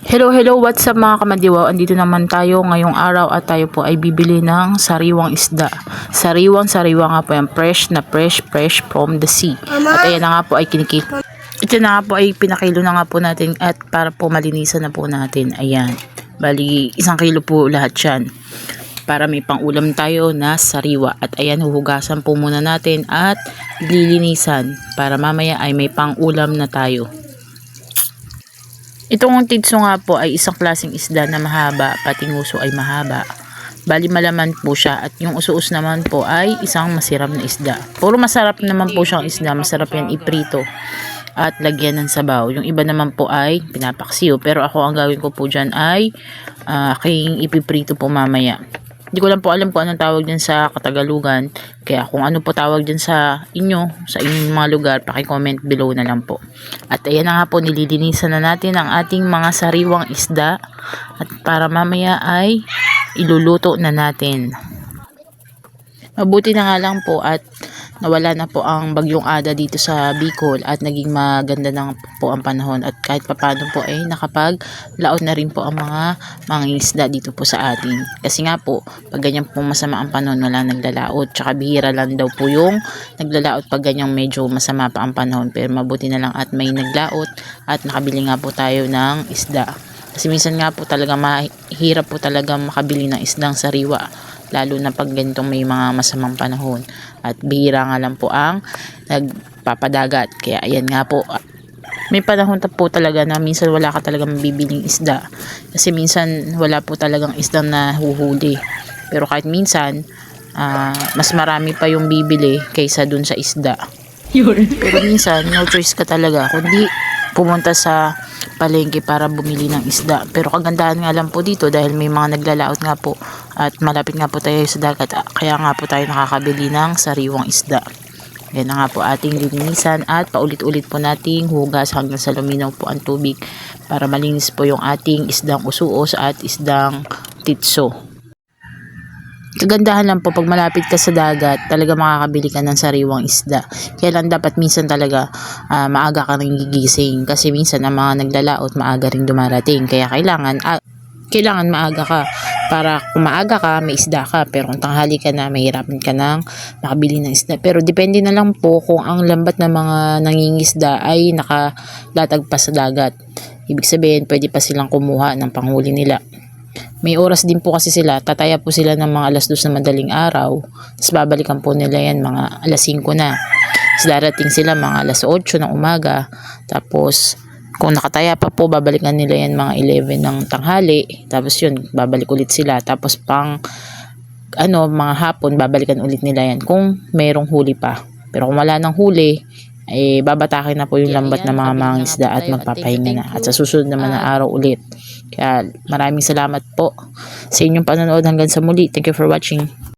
Hello, what's up mga kamadiwaw? Andito naman tayo ngayong araw at tayo po ay bibili ng sariwang isda. Sariwang nga po yan, fresh from the sea. At ayan na nga po ay kinikip. Ito na nga po ay pinakilo na nga po natin at para po malinisan na po natin. Ayan, bali 1 kilo po lahat yan. Para may pang-ulam tayo na sariwa. At ayan, huhugasan po muna natin at lilinisan para mamaya ay may pang-ulam na tayo. Itong tidso nga po ay isang klaseng isda na mahaba, pati nguso ay mahaba. Bali malaman po siya at yung uso-us naman po ay isang masirap na isda. Puro masarap naman po siyang isda, masarap yan iprito at lagyan ng sabaw. Yung iba naman po ay pinapaksiw, pero ako ang gawin ko po dyan ay aking ipiprito po mamaya. Hindi ko lang po alam kung anong tawag dyan sa Katagalugan. Kaya kung ano po tawag dyan sa inyong mga lugar, paki-comment below na lang po. At ayan na nga po, nililinisan na natin ang ating mga sariwang isda. At para mamaya ay iluluto na natin. Mabuti na nga lang po at nawala na po ang bagyong Ada dito sa Bicol at naging maganda na po ang panahon at kahit papano po ay nakapaglaot na rin po ang mga isda dito po sa atin. Kasi nga po, pag ganyan po masama ang panahon, wala naglalaot. Tsaka bihira lang daw po yung naglalaot pag ganyang medyo masama pa ang panahon. Pero mabuti na lang at may naglaot at nakabili nga po tayo ng isda. Kasi minsan nga po talaga mahirap po talaga makabili ng isdang sariwa. Lalo na pag ganitong may mga masamang panahon at bihira nga lang po ang nagpapadagat. Kaya ayan nga po, may panahon po talaga na minsan wala ka talaga mabibiling isda kasi minsan wala po talagang isdang nahuhuli, pero kahit minsan mas marami pa yung bibili kaysa dun sa isda. Pero minsan no choice ka talaga kundi pumunta sa palengke para bumili ng isda. Pero kagandahan nga lang po dito dahil may mga naglalaot nga po at malapit nga po tayo sa dagat, kaya nga po tayo nakakabili ng sariwang isda. Yan na nga po ating linisan at paulit-ulit po nating hugas hanggang sa luminaw po ang tubig para malinis po yung ating isdang usuos at isdang titso. Kagandahan lang po pag malapit ka sa dagat, talaga makakabili ka ng sariwang isda. Kaya lang dapat minsan talaga maaga ka rin gigising kasi minsan ang mga naglalaot maaga rin dumarating. Kaya kailangan maaga ka para kung maaga ka may isda ka, pero kung tanghali ka na mahirapan ka nang makabili ng isda. Pero depende na lang po kung ang lambat ng mga nangingisda ay nakalatag pa sa dagat. Ibig sabihin pwede pa silang kumuha ng panghuli nila. May oras din po kasi sila, tataya po sila ng mga 2:00 na madaling araw, tapos babalikan po nila yan mga 5:00 na. Tapos darating sila mga 8:00 ng umaga, tapos kung nakataya pa po, babalikan nila yan mga 11 ng tanghali, tapos yun, babalik ulit sila, tapos mga hapon, babalikan ulit nila yan kung merong huli pa. Pero kung wala ng huli, babatakin na po yung lambat ng mga mangingisda at magpapahinga na. At sa susunod naman na araw ulit. Kaya maraming salamat po sa inyong panonood hanggang sa muli. Thank you for watching.